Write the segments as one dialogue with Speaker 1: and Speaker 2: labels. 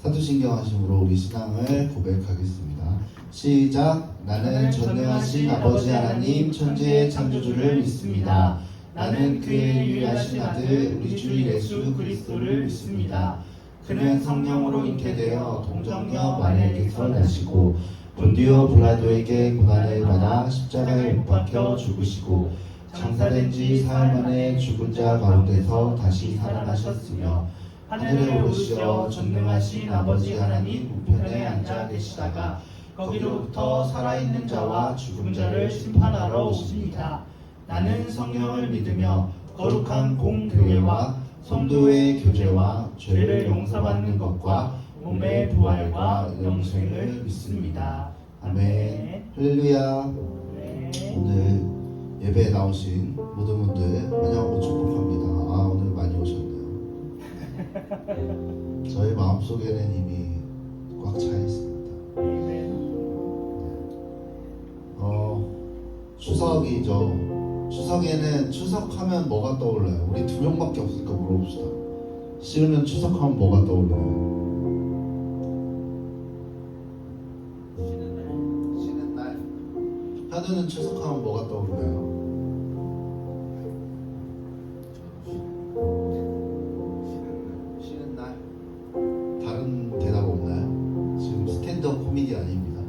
Speaker 1: 사도신경하심으로 우리 신앙을 고백하겠습니다. 시작. 나는 전능하신 아버지 하나님 천지의 창조주를 믿습니다. 나는 그의 유일하신 아들 우리 주 예수 그리스도를 믿습니다. 그는 성령으로 잉태되어 동정녀 마리아에게서 나시고 본디오 빌라도에게 고난을 받아 십자가에 못 박혀 죽으시고 장사된 지 사흘 만에 죽은 자 가운데서 다시 살아나셨으며 하늘에 오르시어 전능하신 아버지 하나님 우편에 앉아 계시다가 거기로부터 살아있는 자와 죽은 자를 심판하러 오십니다. 나는 성령을 믿으며 거룩한 공교회와 성도의 교제와 죄를 용서받는 것과 몸의 부활과 영생을 믿습니다. 아멘. 할렐루야. 오늘 예배에 나오신 모든 분들 환영하고 축복합니다. 오늘 많이 오셨네요. 저희 마음속에는 이미 꽉 차 있습니다. 추석이죠. 추석에는 추석하면 뭐가 떠올라요? 우리 두 명밖에 없으니까 물어봅시다. 싫으면 추석하면 뭐가 떠올라요? 쉬는 날. 현우는 추석하면 뭐가 떠올라요? 쉬는 날. 다른 대답 없나요? 지금 스탠드업 코미디 아닙니다.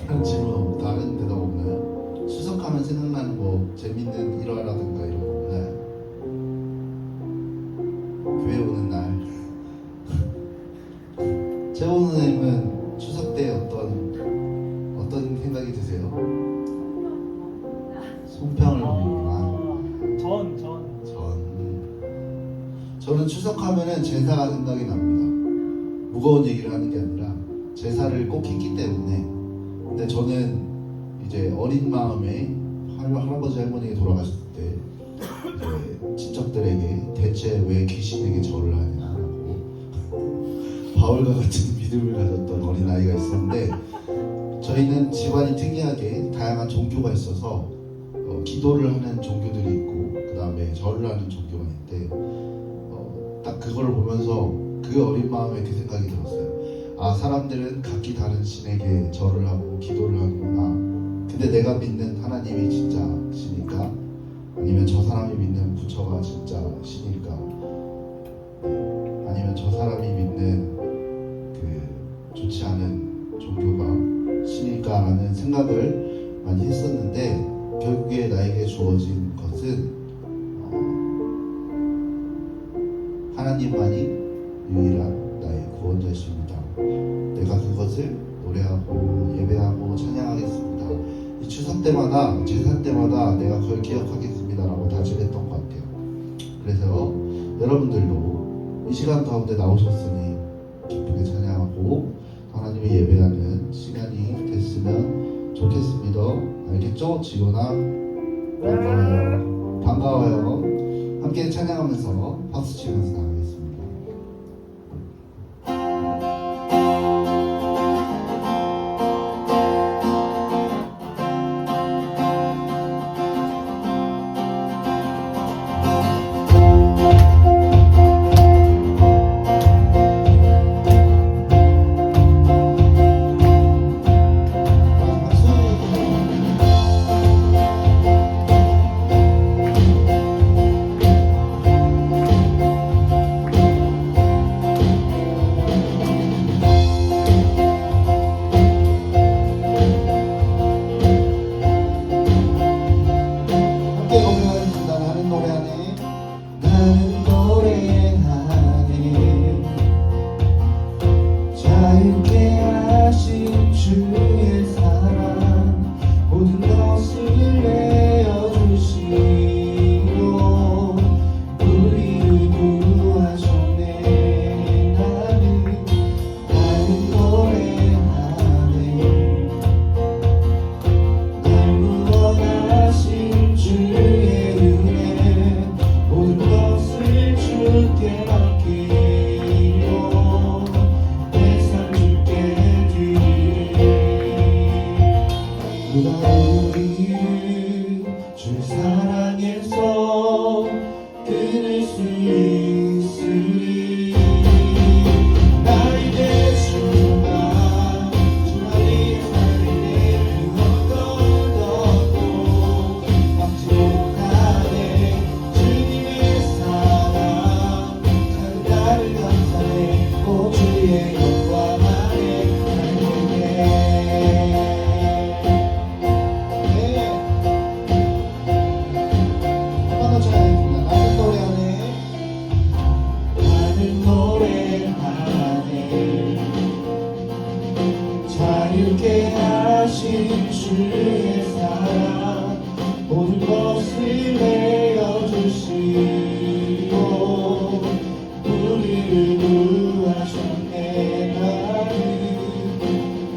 Speaker 1: 다른 질문 없고 다른 대답 없나요? 추석하면 생각나는 뭐 재밌는 일화라든가 이런 거 없나요? 교회 오는 날. 최원 선생님은 추석 때 어떤 생각이 드세요? 송편을 먹는구나. 저는 추석하면은 제사가 생각이 납니다. 무거운 얘기를 하는 게 아니라 제사를 꼭 했기 때문에. 근데 저는 이제 어린 마음에 할아버지 할머니가 돌아가셨을 때 이제 친척들에게 대체 왜 귀신에게 절을 하냐라고 바울과 같은 믿음을 가졌던 어린 아이가 있었는데, 저희는 집안이 특이하게 다양한 종교가 있어서 기도를 하는 종교들이 있고 그 다음에 절을 하는 종교가 있는데, 딱 그걸 보면서 그 어린 마음에 그 생각이 들었어요. 사람들은 각기 다른 신에게 절을 하고 기도를 하는구나. 근데 내가 믿는 하나님이 진짜 신일까? 아니면 저 사람이 믿는 부처가 진짜 신일까? 아니면 저 사람이 믿는 그 좋지 않은 종교가 신일까라는 생각을 많이 했었는데, 결국에 나에게 주어진 것은 하나님만이 유일한 나의 구원자이십니다. 내가 그것을 노래하고 예배하고 찬양하겠습니다. 이 추석 때마다 제사 때마다 내가 그걸 기억하겠습니다라고 다짐했던 것 같아요. 그래서 여러분들도 이 시간 가운데 나오셨으니 기쁘게 찬양하고 하나님의 예배하는 시간이 됐으면 좋겠습니다. 알겠죠? 지원아 반가워요. 함께 찬양하면서 박수 치면서 나가겠습니다. 주의 사랑 모든 것을 내어주시고 우리를 구하셨네.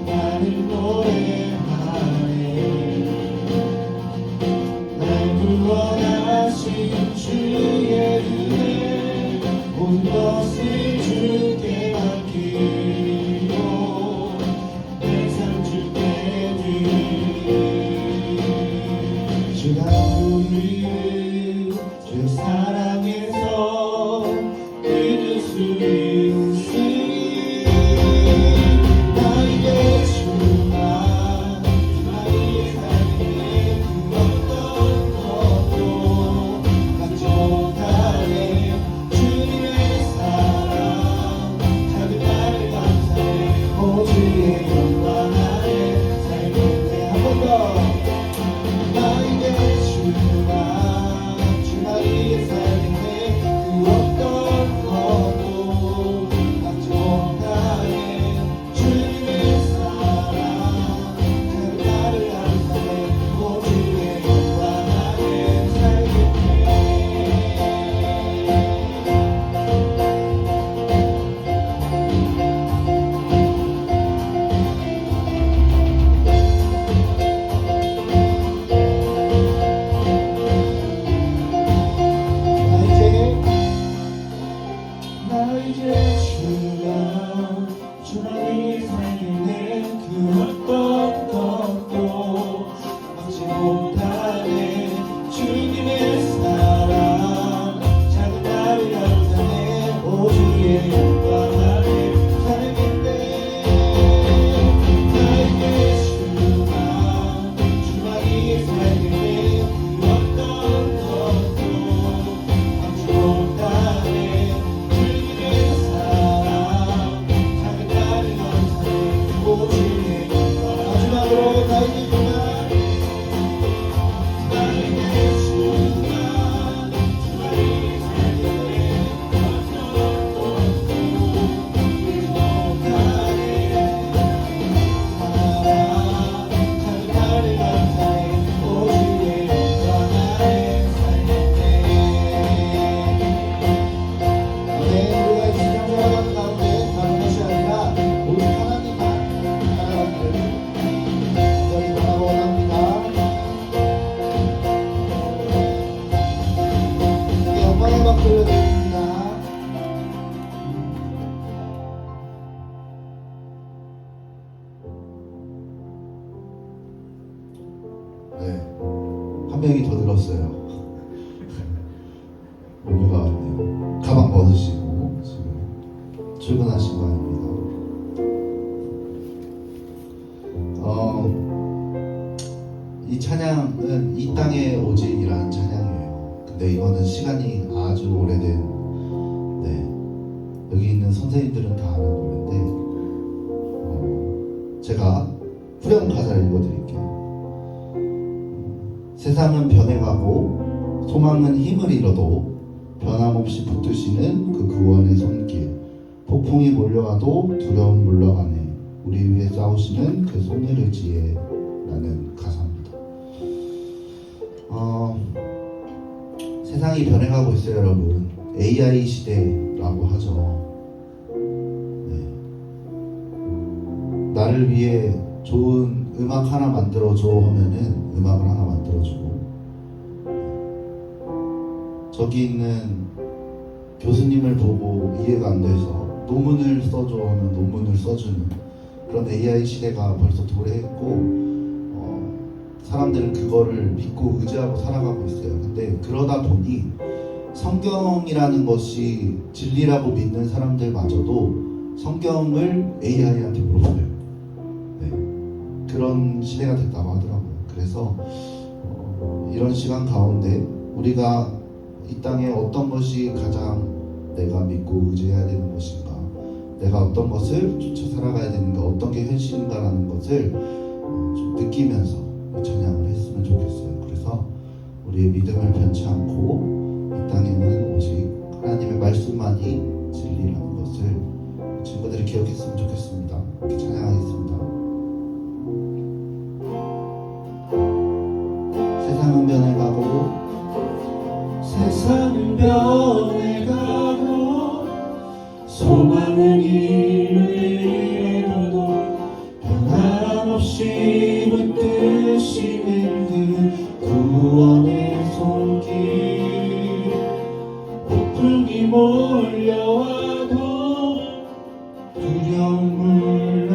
Speaker 1: 나는 노래하네. 날 구원하신 주의 은혜 모든 것을 주께 맡기고 내 삶 주께 드리리. 주가 우리를 주 사랑해서 믿을 수 있으니 나에게 주가 나의 삶에 그 어떤 것도 만족하네. 주님의 사랑 작은 나를 감사해. 오주의 영광 안에 살겠네. 한 번 더. 나에게 주가 주 나의 삶에 그 어떤 것도 만족하네. 주님의 사랑 작은 나를 감사해. 오주의 영광 안에 살겠네. 나 이제 주가 주 나의 삶에 그 어떤 것도 막지 못하네. 주님의 사랑 작은 나를 감사해. 오주의 영광 안에 살겠네. 나에게 주가 주 나의 삶에 그 어떤 것도 막지 못하네. 주님의 사랑 작은 나를 감사해. 오주의 영광. 마지막으로 나에게 주가 나에게 주가 주 나의 삶에 어떤 것도 못하네. 사랑 작은 나를 감사해. 오주의 영광 안에 살겠네. 네, 우리가 이 세상 살아가는 가운데 다른 것이 아니라 오직 하나님만 살아가기를 간절히 바라고 원합니다. 네, 영광의 박 돌려드립니다. 네, 한 명이 더 들었어요. 오류가 왔네요. 가방 벗으시고 지금 출근하신 거 아닙니다. 이 찬양은 이 땅에 오직이라는 찬양이에요. 근데 이거는 시간이 아주 오래된, 네, 여기 있는 선생님들은 다 아는 노래인데 제가 후렴 가사를 읽어드릴게요. 세상은 변해가고 소망은 힘을 잃어도 변함없이 붙드시는 그 구원의 손길. 폭풍이 몰려와도 두려움 물러가네. 우리 위해 싸우시는 그 손을 의지해. 라는 가사입니다. 세상이 변해가고 있어요, 여러분. AI 시대라고 하죠. 네. 나를 위해 좋은 음악 하나 만들어줘 하면은 음악을 하나 만들어주고, 저기 있는 교수님을 보고 이해가 안 돼서 논문을 써줘 하면 논문을 써주는 그런 AI 시대가 벌써 도래했고, 사람들은 그거를 믿고 의지하고 살아가고 있어요. 근데 그러다 보니 성경이라는 것이 진리라고 믿는 사람들마저도 성경을 AI한테 물어봐요. 네. 그런 시대가 됐다고 하더라고요. 그래서 이런 시간 가운데 우리가 이 땅에 어떤 것이 가장 내가 믿고 의지해야 되는 것인가, 내가 어떤 것을 쫓아 살아가야 되는가, 어떤 게 현실인가라는 것을 좀 느끼면서 찬양을 했으면 좋겠어요. 그래서 우리의 믿음을 변치 않고 이 땅에는 오직 하나님의 말씀만이 진리라는 것을 친구들이 기억했으면 좋겠습니다. 이렇게 찬양하겠습니다.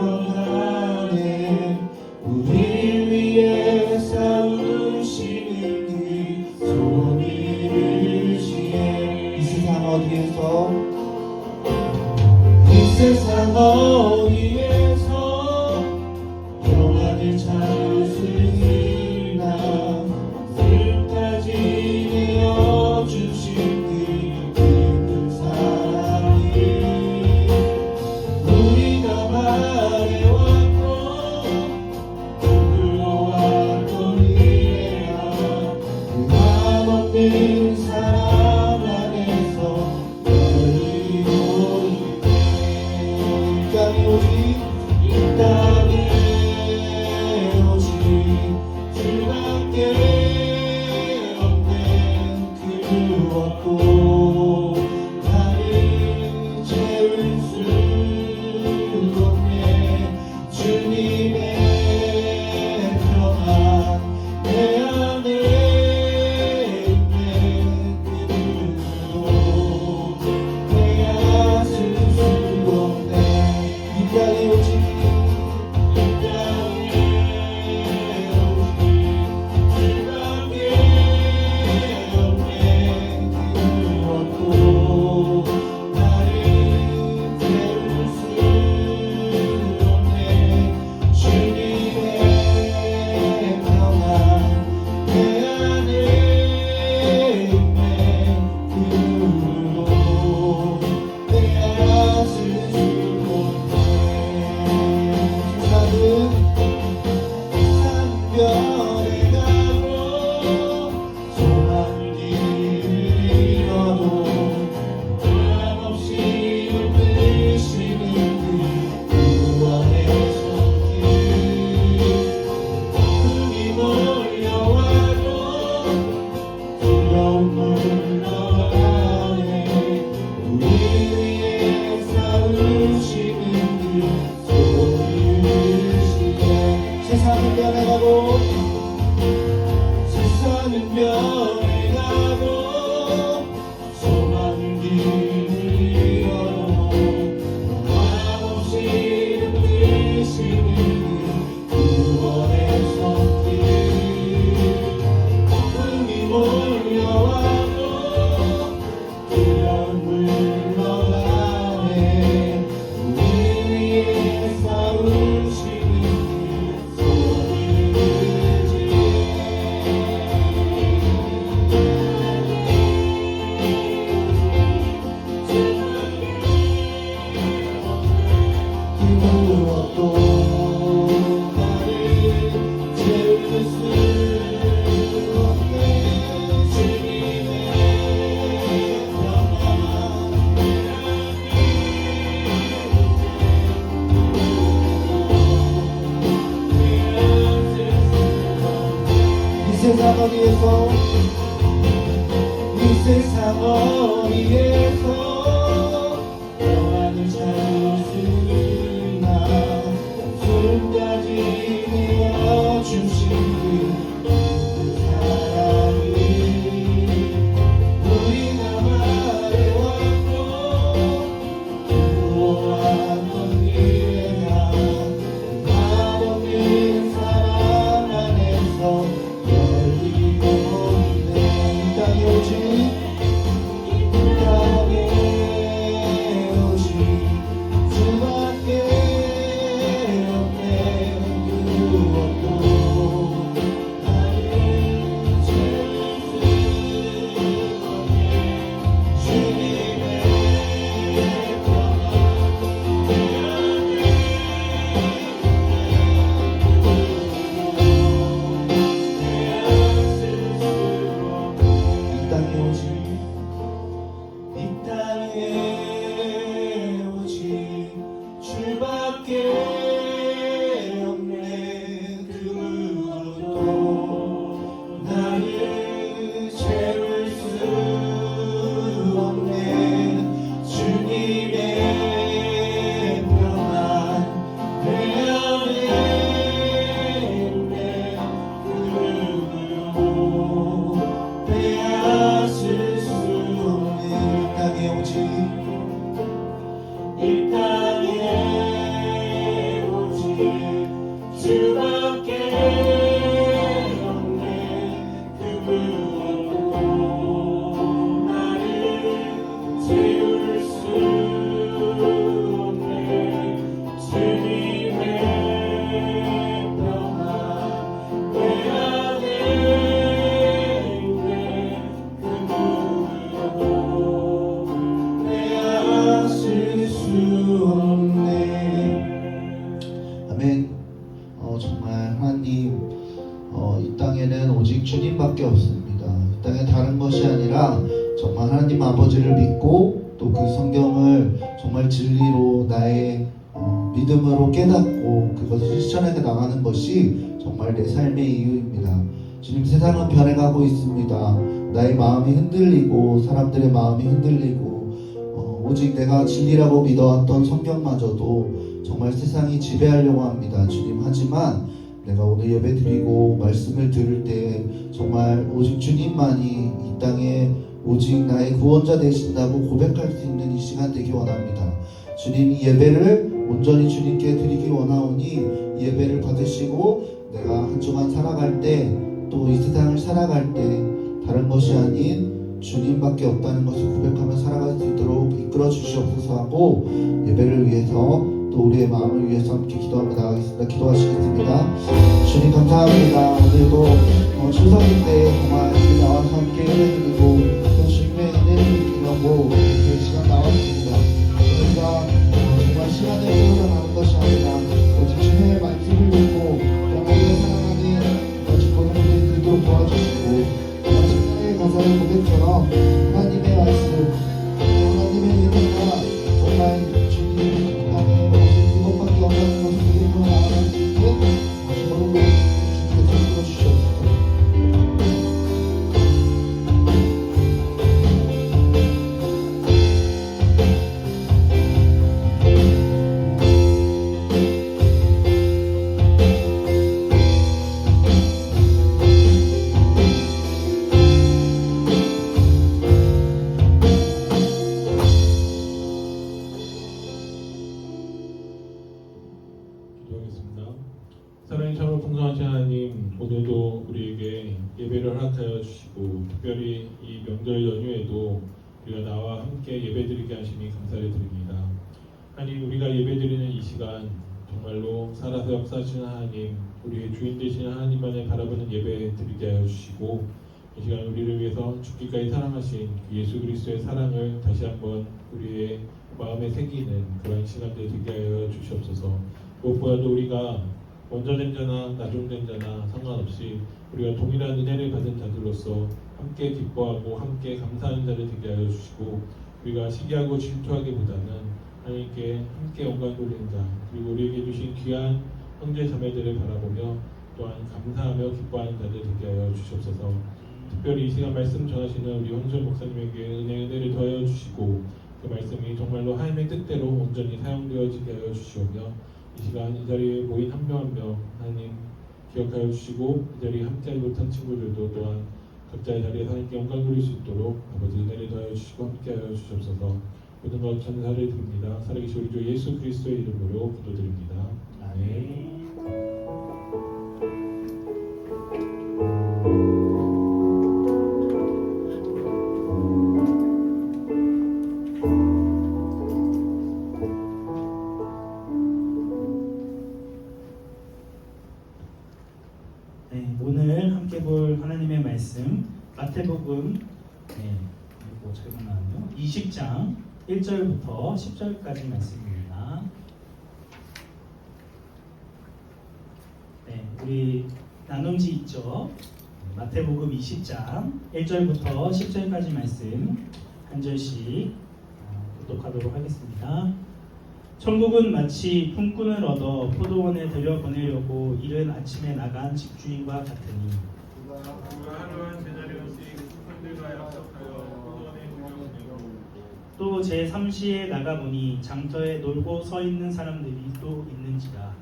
Speaker 1: 물러가네. 우리 위해 싸우시는 그 소원을 시해. 이 세상 어디에서 평안을 찾을 수 있나. 끝까지 내어주신 그 깊은 사랑이 우리가 말해왔고 불러왔던 이래야 그 한없는 사랑 안에서 열리고 있네. 이 땅에 오직 주밖에 없는 그 없고 나를 채울 수 없네. 주님의 평안 내 안에 있네. 그 누구도 빼앗을 수 없네. 이 땅에 오직 세상은 변해가고 소망을 잃어도 한없이 흔드시는 그 구원의 손길 풍이 몰려와도 두려움 물러가네. 우리 위해 싸우시는 그 이 세상 어디에서 평안을 찾을 수 있나. 숨까지 내어주신 그 사랑이 우리가 말해왔고 구워왔던 이래야 한없는 사랑 안에서 열리고 있네. 이 땅에 오직 주밖에 없네. 그 없고 나를 채울 수 없네. 주님의 평안 내 안에 이 땅에 오직 주밖에 없네. 그 누구도 나를 채울 수 없네. 주님의 평안 내 안에 있네. 그 누구도 빼앗을 수 없네. 이 땅에 오직 이 땅에 주님밖에 없습니다. 이 땅에 다른 것이 아니라 정말 하나님 아버지를 믿고 또 그 성경을 정말 진리로 나의 믿음으로 깨닫고 그것을 실천해 나가는 것이 정말 내 삶의 이유입니다. 주님, 세상은 변해가고 있습니다. 나의 마음이 흔들리고 사람들의 마음이 흔들리고 오직 내가 진리라고 믿어왔던 성경마저도 정말 세상이 지배하려고 합니다. 주님, 하지만 내가 오늘 예배 드리고 말씀을 들을 때 정말 오직 주님만이 이 땅에 오직 나의 구원자 되신다고 고백할 수 있는 이 시간 되기 원합니다. 주님, 이 예배를 온전히 주님께 드리기 원하오니 이 예배를 받으시고 내가 한 주간 살아갈 때 또 이 세상을 살아갈 때 다른 것이 아닌 주님밖에 없다는 것을 고백하며 살아갈 수 있도록 이끌어 주시옵소서 하고 예배를 위해서 또 우리의 마음을 위해서 함께 기도하며 나가겠습니다. 기도하시겠습니다. 주님, 감사합니다. 오늘도 추석인데 정말 우리 나와서 함께 예배드리고 또 주님의 은혜를 느끼려고 이렇게 시간 나왔습니다. 우리가 정말 시간을 흘러가는 것이 아니라 오직 주님의 말씀을 듣고 우리가 사랑하는 주권을 듣도록 도와주시고 신앙의 가사의 고백처럼 하나님의 말씀, 하나님의 은혜가 정말 주님 안에 이것밖에 없다는 것을 믿음으로 나아갈 수 있는 주님으로 주님께서 이끌어주시옵소서.
Speaker 2: 사랑이 참으로 풍성하신 하나님, 오늘도 우리에게 예배를 허락하여 주시고 특별히 이 명절 연휴에도 우리가 나와 함께 예배드리게 하시니 감사를 드립니다. 하나님, 우리가 예배드리는 이 시간 정말로 살아서 역사하시는 하나님, 우리의 주인 되시는 하나님만을 바라보는 예배 드리게 하여 주시고 이 시간 우리를 위해서 죽기까지 사랑하신 예수 그리스도의 사랑을 다시 한번 우리의 마음에 새기는 그런 시간들 되게 하여 주시옵소서. 무엇보다도 우리가 먼저 된 자나 나중된 자나 상관없이 우리가 동일한 은혜를 받은 자들로서 함께 기뻐하고 함께 감사하는 자를 되게 하여 주시고 우리가 시기하고 질투하기보다는 하나님께 함께 영광 돌리는 자, 그리고 우리에게 주신 귀한 형제 자매들을 바라보며 또한 감사하며 기뻐하는 자들 되게 하여 주시옵소서. 특별히 이 시간 말씀 전하시는 우리 홍준 목사님에게 은혜를 더하여 주시고 그 말씀이 정말로 하나님의 뜻대로 온전히 사용되어지게 하여 주시오며 이 시간 이 자리에 모인 한 명 한 명 하나님 기억하여 주시고 이 자리에 함께하지 못한 친구들도 또한 각자의 자리에서 하나님께 영광 돌릴 수 있도록 아버지 은혜를 더하여 주시고 함께하여 주시옵소서. 모든 것 감사를 드립니다. 살아계신 우리 주 예수 그리스도의 이름으로 기도드립니다. 아멘.
Speaker 3: 오늘 함께 볼 하나님의 말씀 마태복음 이거 잘못 나왔네요. 20장 1절부터 10절까지 말씀입니다. 우리 나눔지 있죠? 마태복음 20장 1절부터 10절까지 말씀 한 절씩 교독하도록 하겠습니다. 천국은 마치 품꾼을 얻어 포도원에 들여보내려고 이른 아침에 나간 집주인과 같으니
Speaker 2: 그가 하루 한 데나리온씩 품꾼들과 약속하여 포도원에 들여보내고
Speaker 3: 또 제3시에 나가보니 장터에 놀고 서 있는 사람들이 또 있는지라.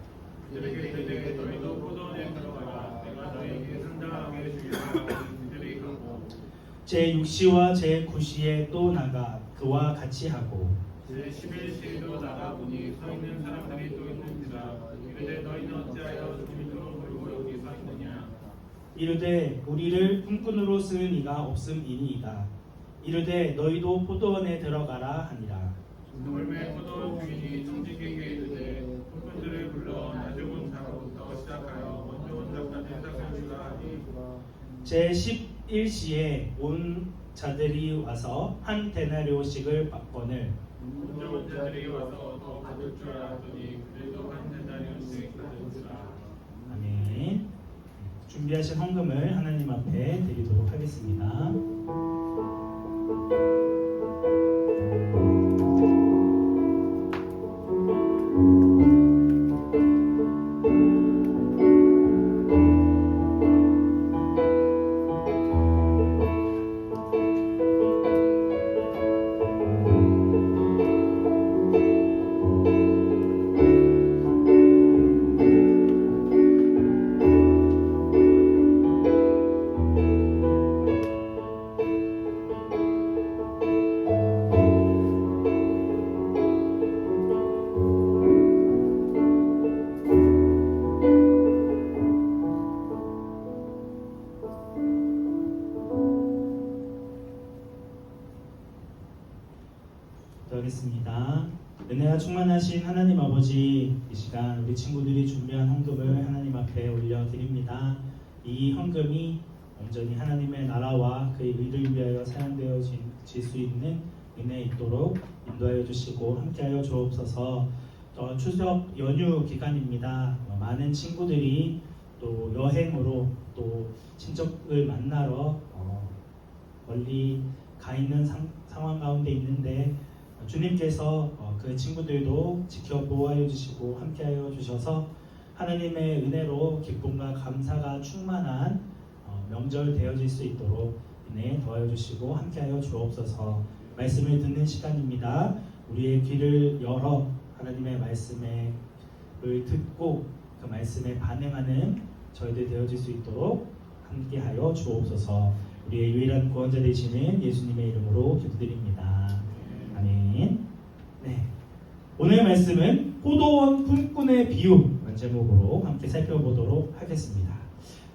Speaker 2: 그들에게 이르되 너희도 포도원에 들어가라. 내가 너희에게 상당하게 주리라. 그들이 가고
Speaker 3: 제6시와 제9시에 또 나가 그와 같이 하고
Speaker 2: 제11시에도 나가보니 서 있는 사람들이 또 있는지라. 이르되 너희는 어찌하여 주님으로 모이고 여기 서 있느냐.
Speaker 3: 이르되 우리를 품꾼으로 쓰는 이가 없음이니이다. 이르되 너희도 포도원에 들어가라 하니라.
Speaker 2: 물매 포도원 주인이 청지기에게 이르되 품꾼들을 불러 낮에 온 자부터 시작하여 먼저 온 자까지 짝을 주라 하니
Speaker 3: 제11시에 온 자들이 와서 한 데나리오씩을 받거늘
Speaker 2: 먼저 온 자들이 와서 더 받을 줄 알았더니 그들도 한 데나리온씩 받은지라.
Speaker 3: 아멘. 준비하신 헌금을 하나님 앞에 드리도록 하겠습니다. 기도하겠습니다. 은혜가 충만하신 하나님 아버지, 이 시간 우리 친구들이 준비한 헌금을 하나님 앞에 올려드립니다. 이 헌금이 온전히 하나님의 나라와 그의 의를 위하여 사용되어질 수 있는 은혜 있도록 인도하여 주시고 함께하여 주옵소서. 추석 연휴 기간입니다. 많은 친구들이 또 여행으로 또 친척을 만나러 멀리 가 있는 상황 가운데 있는데 주님께서 그 친구들도 지켜 보호하여 주시고 함께하여 주셔서 하나님의 은혜로 기쁨과 감사가 충만한 명절 되어질 수 있도록 은혜 더하여 주시고 함께하여 주옵소서. 말씀을 듣는 시간입니다. 우리의 귀를 열어 하나님의 말씀을 듣고 그 말씀에 반응하는 저희들 되어질 수 있도록 함께하여 주옵소서. 우리의 유일한 구원자 되시는 예수님의 이름으로 기도드립니다. 아멘. 네. 오늘 말씀은 포도원 품꾼의 비유라는 제목으로 함께 살펴보도록 하겠습니다.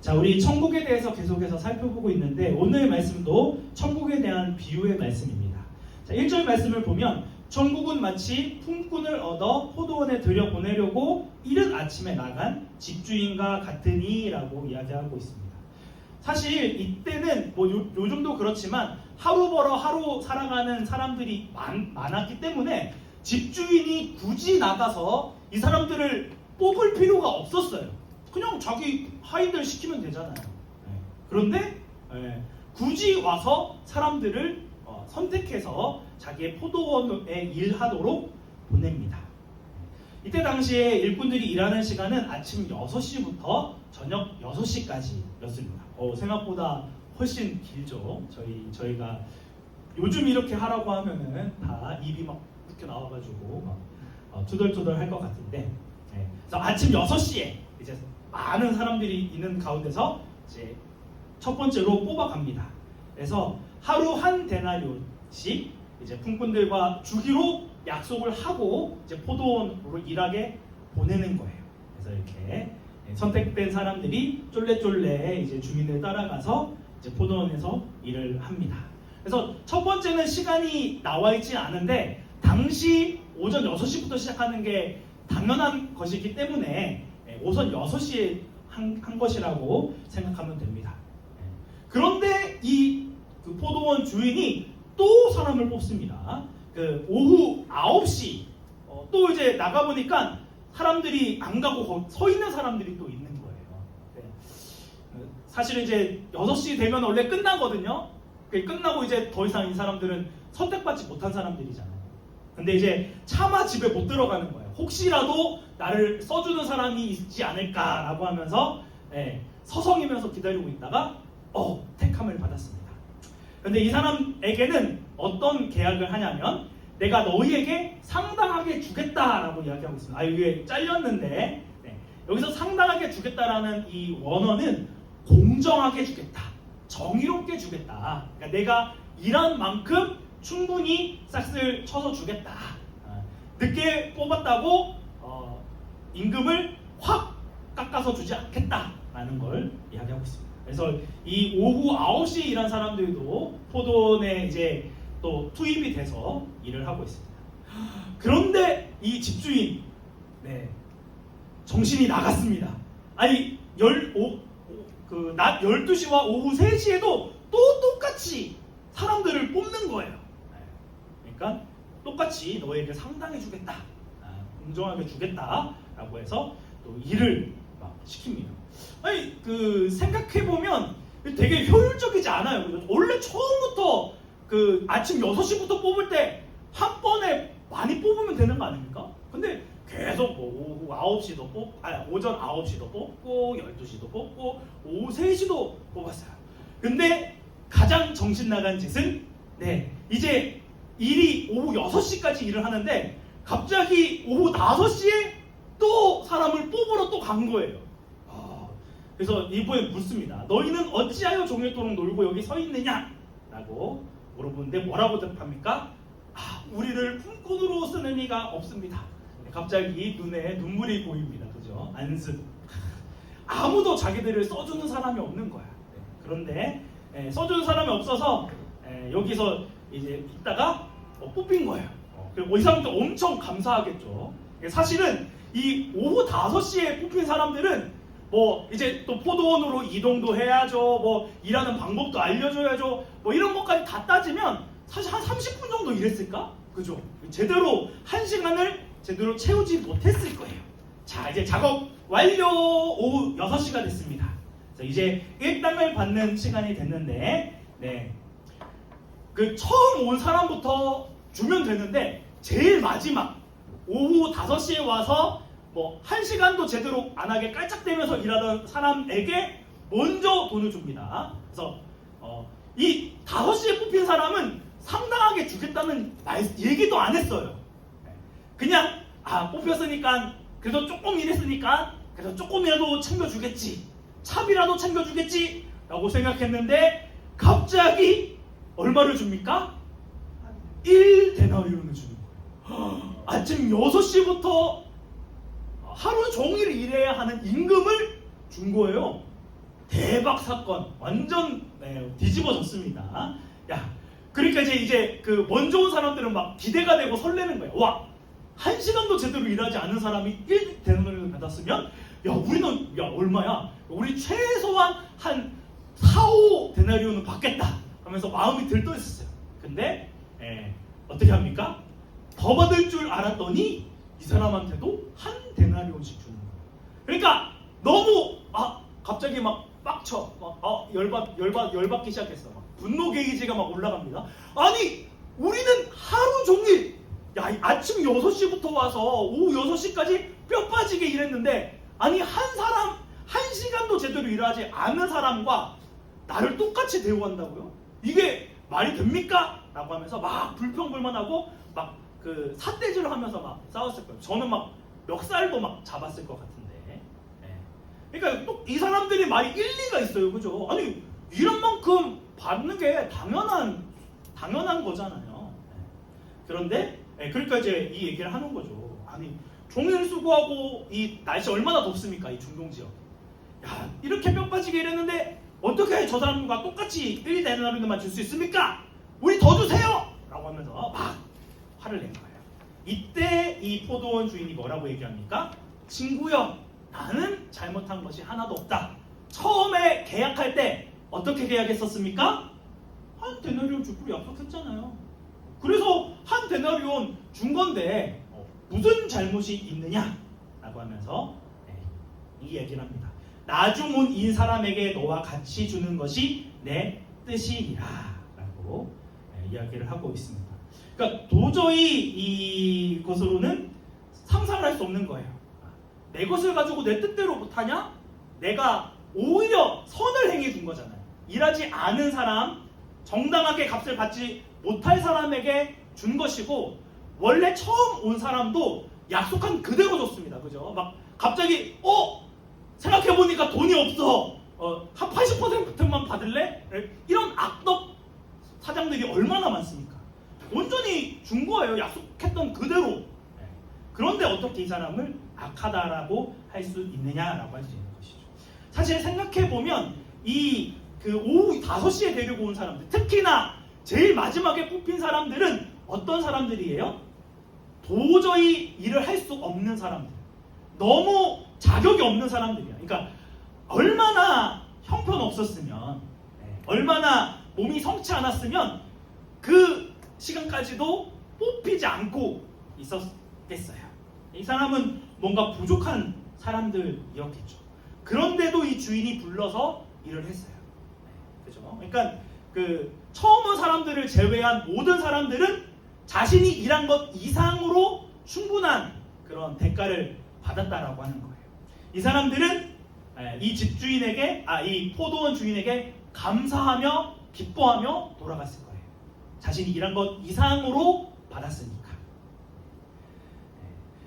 Speaker 3: 자, 우리 천국에 대해서 계속해서 살펴보고 있는데 오늘 말씀도 천국에 대한 비유의 말씀입니다. 자, 1절 말씀을 보면 천국은 마치 품꾼을 얻어 포도원에 들여보내려고 이른 아침에 나간 집주인과 같으니 라고 이야기하고 있습니다. 사실 이때는 요즘도 그렇지만 하루 벌어 하루 살아가는 사람들이 많았기 때문에 집주인이 굳이 나가서 이 사람들을 뽑을 필요가 없었어요. 그냥 자기 하인들 시키면 되잖아요. 그런데 굳이 와서 사람들을 선택해서 자기의 포도원에 일하도록 보냅니다. 이때 당시에 일꾼들이 일하는 시간은 아침 6시부터 저녁 6시까지였습니다. 생각보다 훨씬 길죠. 저희가 요즘 이렇게 하라고 하면은 다 입이 막 이렇게 나와가지고 투덜투덜 할 것 같은데, 그래서 아침 6시에 이제 많은 사람들이 있는 가운데서 이제 첫 번째로 뽑아갑니다. 그래서 하루 한 데나리온씩 이제 품꾼들과 주기로 약속을 하고 이제 포도원으로 일하게 보내는 거예요. 그래서 이렇게 선택된 사람들이 쫄래쫄래 이제 주민을 따라가서 이제 포도원에서 일을 합니다. 그래서 첫 번째는 시간이 나와 있지 않은데 당시 오전 6시부터 시작하는 게 당연한 것이기 때문에 오전 6시에 한 것이라고 생각하면 됩니다. 그런데 그 포도원 주인이 또 사람을 뽑습니다. 그 오후 9시 또 이제 나가보니까 사람들이 안 가고 서 있는 사람들이 또 있는 거예요. 사실은 이제 6시 되면 원래 끝나거든요. 끝나고 이제 더 이상 이 사람들은 선택받지 못한 사람들이잖아요. 근데 이제 차마 집에 못 들어가는 거예요. 혹시라도 나를 써주는 사람이 있지 않을까라고 하면서 서성이면서 기다리고 있다가 택함을 받았습니다. 근데 이 사람에게는 어떤 계약을 하냐면 내가 너희에게 상당하게 주겠다라고 이야기하고 있습니다. 이게 잘렸는데 여기서 상당하게 주겠다라는 이 원어는 공정하게 주겠다, 정의롭게 주겠다. 그러니까 내가 일한 만큼 충분히 싹쓸 쳐서 주겠다. 늦게 뽑았다고 임금을 확 깎아서 주지 않겠다라는 걸 이야기하고 있습니다. 그래서 이 오후 9시에 일한 사람들도 포도원에 이제 또 투입이 돼서 일을 하고 있습니다. 그런데 이 집주인 정신이 나갔습니다. 낮 12시와 오후 3시에도 또 똑같이 사람들을 뽑는 거예요. 그러니까 똑같이 너에게 상당히 주겠다, 공정하게 주겠다라고 해서 또 일을
Speaker 4: 막 시킵니다. 아니 그 생각해 보면 되게 효율적이지 않아요. 그죠? 원래 처음부터 그 아침 6시부터 뽑을 때 한 번에 많이 뽑으면 되는 거 아닙니까? 근데 계속 뭐 오후 9시도 오전 9시도 뽑고 12시도 뽑고 오후 3시도 뽑았어요. 근데 가장 정신 나간 짓은 이제 일이 오후 6시까지 일을 하는데 갑자기 오후 5시에 또 사람을 뽑으러 또 간 거예요. 그래서 이번에 묻습니다. 너희는 어찌하여 종일토록 놀고 여기 서 있느냐? 라고 물어보는데 뭐라고 답합니까? 우리를 품꾼으로 쓰는 이가 없습니다. 갑자기 눈에 눈물이 보입니다. 그죠? 안습. 아무도 자기들을 써주는 사람이 없는 거야. 그런데 써주는 사람이 없어서 여기서 이제 있다가 뽑힌 거예요. 그리고 이 사람도 엄청 감사하겠죠. 사실은 이 오후 5시에 뽑힌 사람들은 뭐 이제 또 포도원으로 이동도 해야죠. 뭐 일하는 방법도 알려줘야죠. 뭐 이런 것까지 다 따지면 사실 한 30분 정도 일했을까? 그죠? 제대로 1시간을 제대로 채우지 못했을 거예요. 자, 이제 작업 완료. 오후 6시가 됐습니다. 그래서 이제 일당을 받는 시간이 됐는데 그 처음 온 사람부터 주면 되는데 제일 마지막 오후 5시에 와서 뭐 1시간도 제대로 안 하게 깔짝대면서 일하던 사람에게 먼저 돈을 줍니다. 그래서 이 5시에 뽑힌 사람은 상당하게 주겠다는 얘기도 안 했어요. 그냥 뽑혔으니까 그래도 조금 일했으니까 그래서 조금이라도 챙겨주겠지, 차비라도 챙겨주겠지 라고 생각했는데 갑자기 얼마를 줍니까? 1데나리온을 주는 거예요. 아침 6시부터 하루 종일 일해야 하는 임금을 준 거예요. 대박 사건. 완전 뒤집어졌습니다. 그러니까 이제 그 먼저 온 사람들은 막 기대가 되고 설레는 거예요. 와, 1시간도 제대로 일하지 않은 사람이 1데나리온을 받았으면 우리는 얼마야? 우리 최소한 한 4, 5데나리온은 받겠다 하면서 마음이 들떠있었어요. 근데 어떻게 합니까? 더 받을 줄 알았더니 이 사람한테도 1데나리온씩 주는 거예요. 그러니까 너무 갑자기 막 빡쳐, 열받기 시작했어. 분노 게이지가 막 올라갑니다. 아니 우리는 하루 종일 아침 6시부터 와서 오후 6시까지 뼈 빠지게 일했는데 아니 한 사람 1시간도 제대로 일하지 않은 사람과 나를 똑같이 대우한다고요? 이게 말이 됩니까? 라고 하면서 막 불평불만하고 막 그 삿대질을 하면서 막 싸웠을 거예요. 저는 막 멱살도 막 잡았을 것 같은데. 그러니까 또 이 사람들이 말이 일리가 있어요. 그죠? 아니 일한 만큼 받는 게 당연한 거잖아요. 그런데 그러니까 이제 이 얘기를 하는 거죠. 아니 종일 수고하고 이 날씨 얼마나 덥습니까? 이 중동 지역. 이렇게 뼈 빠지게 일했는데 어떻게 저 사람과 똑같이 1데나리온만 줄 수 있습니까? 우리 더 주세요! 라고 하면서 막 화를 낸 거예요. 이때 이 포도원 주인이 뭐라고 얘기합니까? 친구여, 나는 잘못한 것이 하나도 없다. 처음에 계약할 때 어떻게 계약했었습니까? 1데나리온 주기로 약속했잖아요. 그래서 1데나리온 준 건데 무슨 잘못이 있느냐? 라고 하면서 이 얘기를 합니다. 나중 온 이 사람에게 너와 같이 주는 것이 내 뜻이니라 라고 이야기를 하고 있습니다. 그러니까 도저히 이것으로는 상상을 할 수 없는 거예요. 내 것을 가지고 내 뜻대로 못하냐? 내가 오히려 선을 행해 준 거잖아요. 일하지 않은 사람, 정당하게 값을 받지 못할 사람에게 준 것이고 원래 처음 온 사람도 약속한 그대로 줬습니다. 그죠? 막 갑자기 생각해보니까 돈이 없어. 한 80%만 받을래? 이런 악덕 사장들이 얼마나 많습니까? 온전히 준 거예요. 약속했던 그대로. 그런데 어떻게 이 사람을 악하다라고 할 수 있느냐라고 할 수 있는 것이죠. 사실 생각해보면 그 오후 5시에 데리고 온 사람들, 특히나 제일 마지막에 뽑힌 사람들은 어떤 사람들이에요? 도저히 일을 할 수 없는 사람들. 너무 자격이 없는 사람들이야. 그러니까 얼마나 형편없었으면, 얼마나 몸이 성치 않았으면 그 시간까지도 뽑히지 않고 있었겠어요. 이 사람은 뭔가 부족한 사람들이었겠죠. 그런데도 이 주인이 불러서 일을 했어요. 그죠? 그러니까 그 처음 온 사람들을 제외한 모든 사람들은 자신이 일한 것 이상으로 충분한 그런 대가를 받았다라고 하는 거예요. 이 사람들은 이 집주인에게, 이 포도원 주인에게 감사하며 기뻐하며 돌아갔을 거예요. 자신이 일한 것 이상으로 받았으니까.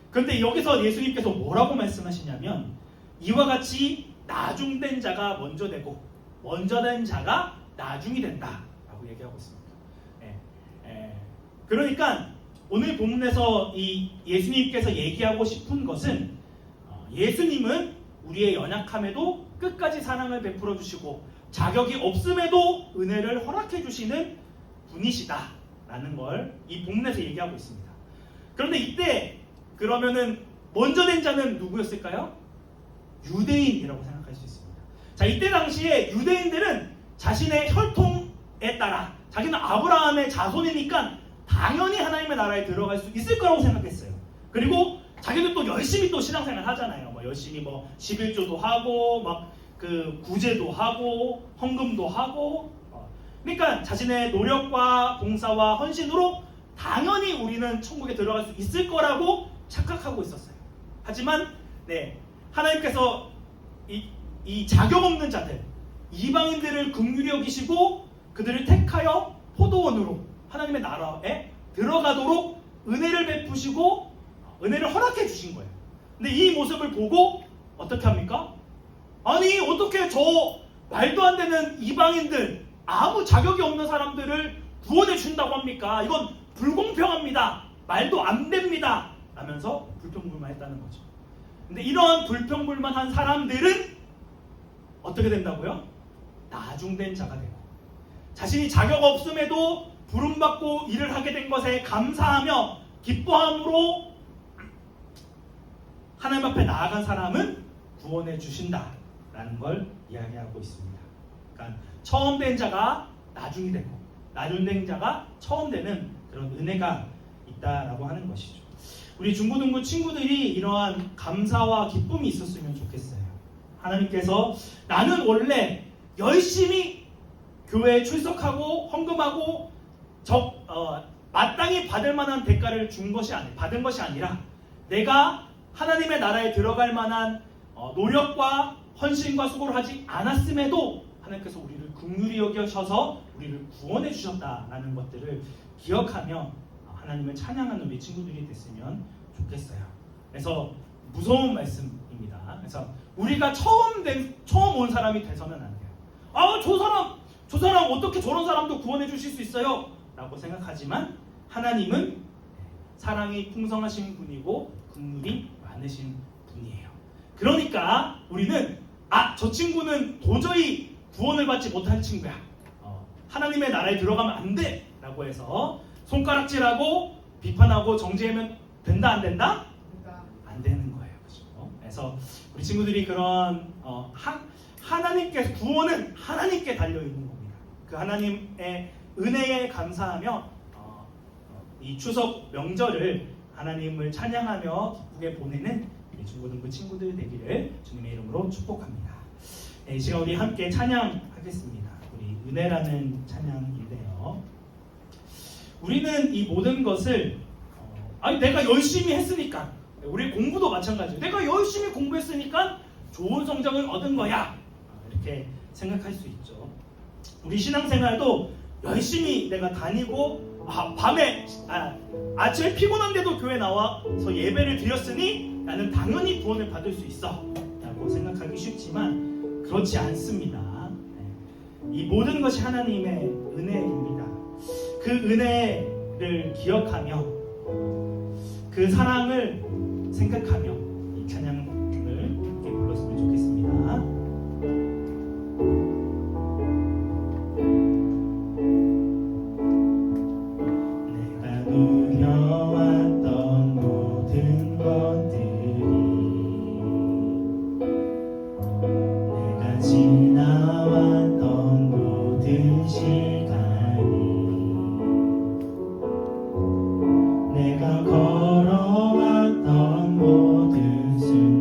Speaker 4: 그런데 여기서 예수님께서 뭐라고 말씀하시냐면 이와 같이 나중된 자가 먼저 되고 먼저 된 자가 나중이 된다라고 얘기하고 있습니다. 그러니까 오늘 본문에서 이 예수님께서 얘기하고 싶은 것은 예수님은 우리의 연약함에도 끝까지 사랑을 베풀어 주시고 자격이 없음에도 은혜를 허락해 주시는 분이시다라는 걸 이 본문에서 얘기하고 있습니다. 그런데 이때 그러면은 먼저 된 자는 누구였을까요? 유대인이라고 생각할 수 있습니다. 자, 이때 당시에 유대인들은 자신의 혈통에 따라 자기는 아브라함의 자손이니까 당연히 하나님의 나라에 들어갈 수 있을 거라고 생각했어요. 그리고 자기들 또 열심히 또 신앙생활 하잖아요. 열심히 11조도 하고 그 구제도 하고 헌금도 하고. 그러니까 자신의 노력과 봉사와 헌신으로 당연히 우리는 천국에 들어갈 수 있을 거라고 착각하고 있었어요. 하지만 하나님께서 이 자격 없는 자들, 이방인들을 긍휼히 여기시고 그들을 택하여 포도원으로 하나님의 나라에 들어가도록 은혜를 베푸시고 은혜를 허락해 주신 거예요. 근데 이 모습을 보고 어떻게 합니까? 아니 어떻게 저 말도 안 되는 이방인들, 아무 자격이 없는 사람들을 구원해 준다고 합니까? 이건 불공평합니다. 말도 안 됩니다. 라면서 불평불만했다는 거죠. 근데 이런 불평불만한 사람들은 어떻게 된다고요? 나중된 자가 되고 자신이 자격 없음에도 부름받고 일을 하게 된 것에 감사하며 기뻐함으로 하나님 앞에 나아간 사람은 구원해 주신다라는 걸 이야기하고 있습니다. 그러니까 처음 된 자가 나중이 되고 나중 된 자가 처음 되는 그런 은혜가 있다라고 하는 것이죠. 우리 중고등부 친구들이 이러한 감사와 기쁨이 있었으면 좋겠어요. 하나님께서 나는 원래 열심히 교회에 출석하고 헌금하고 마땅히 받을 만한 대가를 받은 것이 아니라 내가 하나님의 나라에 들어갈 만한 노력과 헌신과 수고를 하지 않았음에도 하나님께서 우리를 긍휼히 여기셔서 우리를 구원해 주셨다라는 것들을 기억하며 하나님을 찬양하는 우리 친구들이 됐으면 좋겠어요. 그래서 무서운 말씀입니다. 그래서 우리가 처음 온 사람이 돼서는 안 돼요. 저 사람 어떻게 저런 사람도 구원해 주실 수 있어요? 라고 생각하지만 하나님은 사랑이 풍성하신 분이고 긍휼이 많으신 분이에요. 그러니까 우리는 저 친구는 도저히 구원을 받지 못할 친구야. 하나님의 나라에 들어가면 안 돼! 라고 해서 손가락질하고 비판하고 정죄하면 된다 안 된다? 안 되는 거예요. 그렇죠? 그래서 우리 친구들이 그런 하나님께 구원은 하나님께 달려 있는 겁니다. 그 하나님의 은혜에 감사하며 이 추석 명절을 하나님을 찬양하며 기쁘게 보내는 우리 중고등부 친구들 되기를 주님의 이름으로 축복합니다. 이 시간 우리 함께 찬양하겠습니다. 우리 은혜라는 찬양인데요. 우리는 이 모든 것을 내가 열심히 했으니까, 우리 공부도 마찬가지예요. 내가 열심히 공부했으니까 좋은 성적을 얻은 거야, 이렇게 생각할 수 있죠. 우리 신앙생활도 열심히 내가 다니고 아침에 피곤한데도 교회 나와서 예배를 드렸으니 나는 당연히 구원을 받을 수 있어 라고 생각하기 쉽지만 그렇지 않습니다. 이 모든 것이 하나님의 은혜입니다. 그 은혜를 기억하며 그 사랑을 생각하며 이 찬양을 함께 불렀으면 좋겠습니다.
Speaker 3: 누려왔던 모든 것들이 내가 지나왔던 모든 시간이 내가 걸어왔던 모든 순간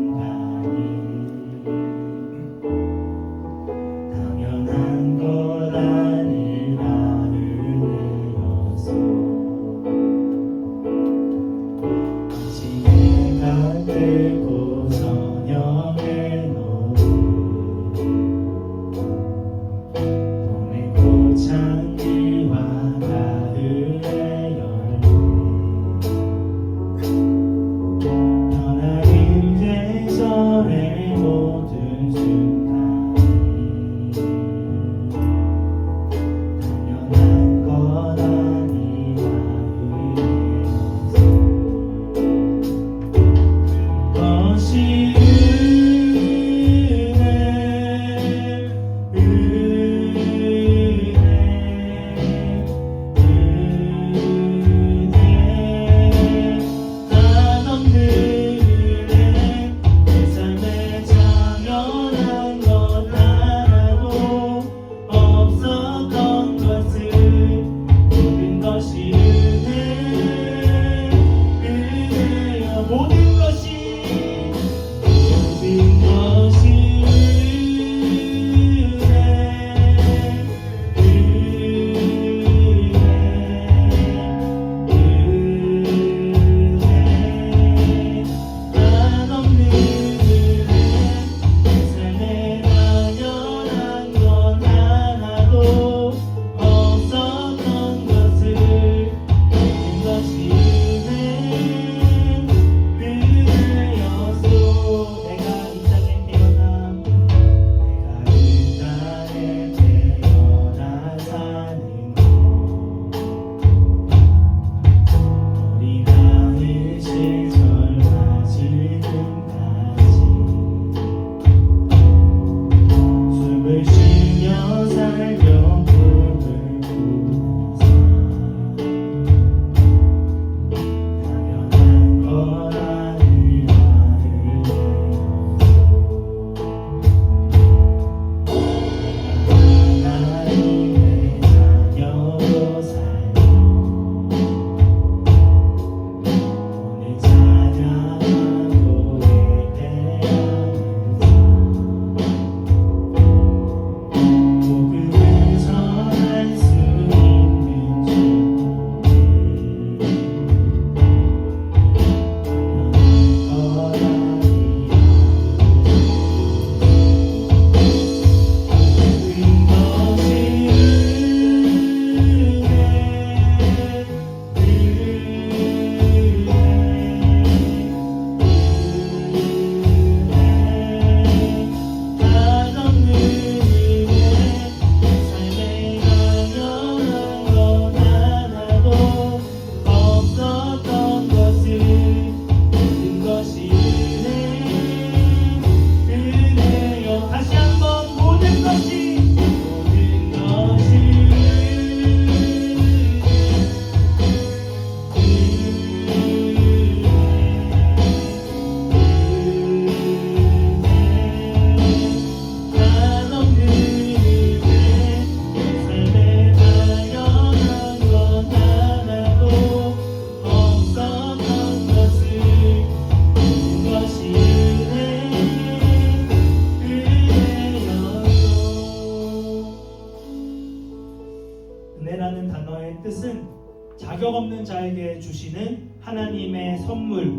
Speaker 3: 자격 없는 자에게 주시는 하나님의 선물,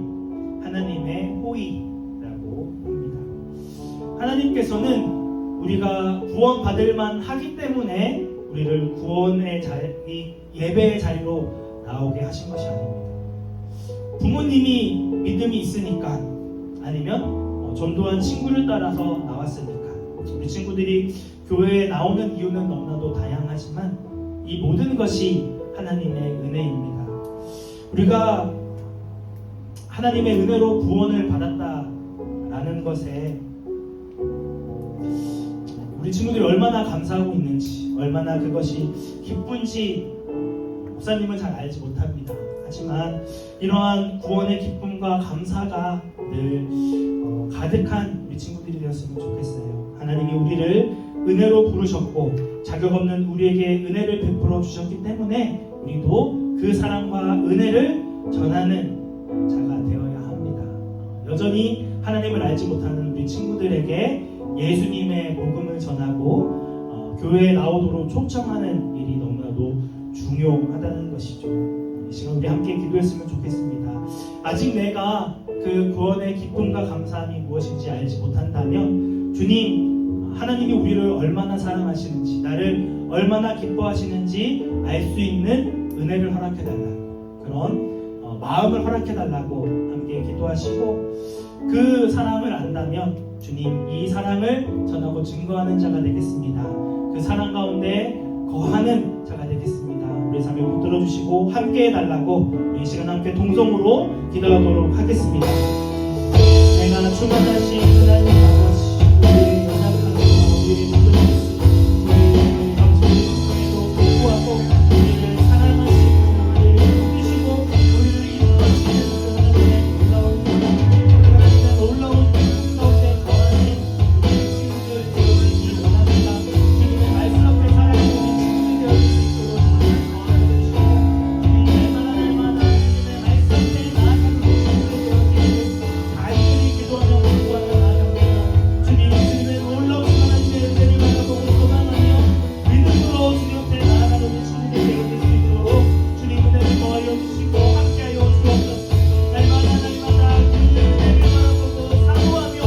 Speaker 3: 하나님의 호의라고 합니다. 하나님께서는 우리가 구원받을 만하기 때문에 우리를 구원의 자리, 예배의 자리로 나오게 하신 것이 아닙니다. 부모님이 믿음이 있으니까, 아니면 전도한 친구를 따라서 나왔으니까, 우리 친구들이 교회에 나오는 이유는 너무나도 다양하지만 이 모든 것이 하나님의 은혜입니다. 우리가 하나님의 은혜로 구원을 받았다라는 것에 우리 친구들이 얼마나 감사하고 있는지, 얼마나 그것이 기쁜지 목사님은 잘 알지 못합니다. 하지만 이러한 구원의 기쁨과 감사가 늘 가득한 우리 친구들이 되었으면 좋겠어요. 하나님이 우리를 은혜로 부르셨고 자격 없는 우리에게 은혜를 베풀어 주셨기 때문에 우리도 그 사랑과 은혜를 전하는 자가 되어야 합니다. 여전히 하나님을 알지 못하는 우리 친구들에게 예수님의 복음을 전하고 교회에 나오도록 초청하는 일이 너무나도 중요하다는 것이죠. 이 시간 우리 함께 기도했으면 좋겠습니다. 아직 내가 그 구원의 기쁨과 감사함이 무엇인지 알지 못한다면 주님, 하나님이 우리를 얼마나 사랑하시는지, 나를 얼마나 기뻐하시는지 알 수 있는 은혜를 허락해달라고, 그런 마음을 허락해달라고 함께 기도하시고, 그 사랑을 안다면 주님, 이 사랑을 전하고 증거하는 자가 되겠습니다. 그 사랑 가운데 거하는 자가 되겠습니다. 우리 삶을 붙들어 주시고 함께 해달라고 이 시간 함께 동성으로 기도하도록 하겠습니다. 내가 충만하신 하나님 아버지, 우리의 연약한 우리의 모든 우리의 감정의 고통에도 불구하고 우리를 사랑하시고 우리를 힘주시고 우리를 이끌어주시는 그 하나님의 놀라운 기쁨 가운데 거하는 우리 친구들 되어주시기 원합니다. 주님의 말씀 앞에 살아가는 우리 친구들 되어주실 수 있도록 날마다 주님의 말씀 앞에 나아가는 우리 친구들 되어주시고 간절히 기도하며 구하며 나아갑니다. 주님의 놀라운 하나님의 은혜를 바라보고 소망하며 믿음으로 주님 앞에 나아가는 우리 친구들 되어줄 수 있도록 주님 은혜를 더하여 주시고 함께하여 주옵소서. 날마다 그 은혜를 바라보고 사모하며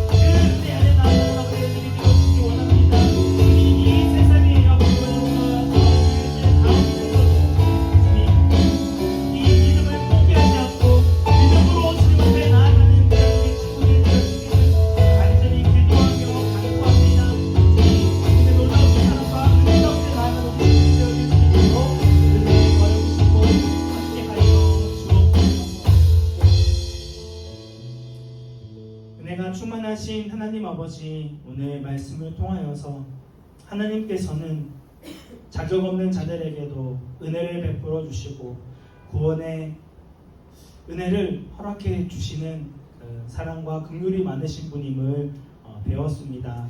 Speaker 3: 그 은혜 안에 나아가는 우리들이 되어주시기 원합니다. 주님, 이 세상의 아픔과 가운데서 주님, 이 믿음을 포기하지 않고 믿음으로 주님 앞에 나아가는 우리 친구들 되어주시기를 간절히 기도하며 간구합니다. 주님의 놀라운 사랑과 은혜 가운데 나아가는 우리 친구들 되어줄 수 있도록 은혜 더해주시고 함께하여 주옵소서. 은혜가 충만하신 하나님 아버지, 오늘 말씀을 통하여서 하나님께서는 자격 없는 자들에게도 은혜를 베풀어 주시고 구원의 은혜를 허락해 주시는 그 사랑과 긍휼이 많으신 분임을 배웠습니다.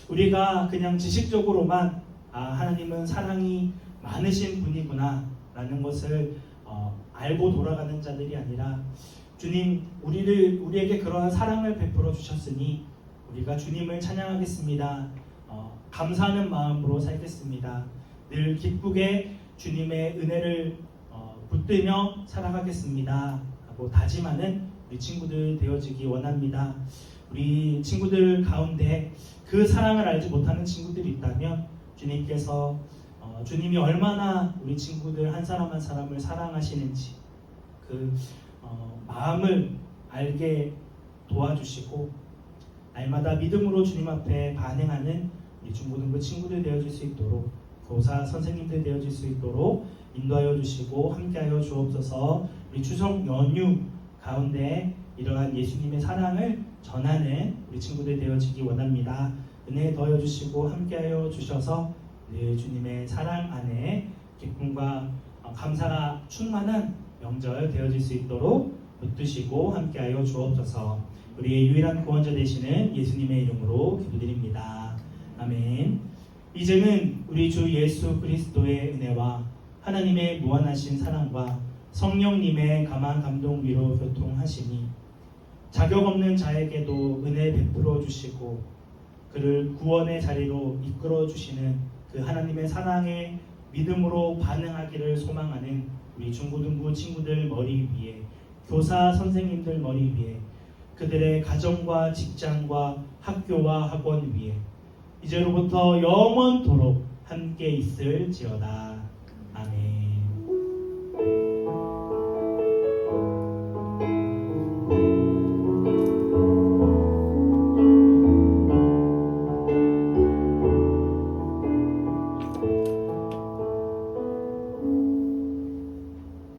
Speaker 3: 우리가 그냥 지식적으로만 하나님은 사랑이 많으신 분이구나 라는 것을 알고 돌아가는 자들이 아니라 주님, 우리에게 그러한 사랑을 베풀어 주셨으니 우리가 주님을 찬양하겠습니다. 감사하는 마음으로 살겠습니다. 늘 기쁘게 주님의 은혜를 붙들며 살아가겠습니다 하고 다짐하는 우리 친구들 되어지기 원합니다. 우리 친구들 가운데 그 사랑을 알지 못하는 친구들이 있다면 주님께서 주님이 얼마나 우리 친구들 한 사람 한 사람을 사랑하시는지 그 마음을 알게 도와주시고 날마다 믿음으로 주님 앞에 반응하는 우리 중고등부 친구들 되어질 수 있도록, 교사 선생님들 되어질 수 있도록 인도하여 주시고 함께하여 주옵소서. 우리 추석 연휴 가운데 이러한 예수님의 사랑을 전하는 우리 친구들 되어지기 원합니다. 은혜 더하여 주시고 함께하여 주셔서 늘 주님의 사랑 안에 기쁨과 감사가 충만한 명절 되어질 수 있도록 붙드시고 함께하여 주옵소서. 우리의 유일한 구원자 되시는 예수님의 이름으로 기도드립니다. 아멘. 이제는 우리 주 예수 그리스도의 은혜와 하나님의 무한하신 사랑과 성령님의 감한 감동 위로 교통하시니 자격 없는 자에게도 은혜 베풀어 주시고 그를 구원의 자리로 이끌어 주시는 그 하나님의 사랑에 믿음으로 반응하기를 소망하는 우리 중고등부 친구들 머리 위에, 교사 선생님들 머리 위에, 그들의 가정과 직장과 학교와 학원 위에 이제로부터 영원토록 함께 있을지어다.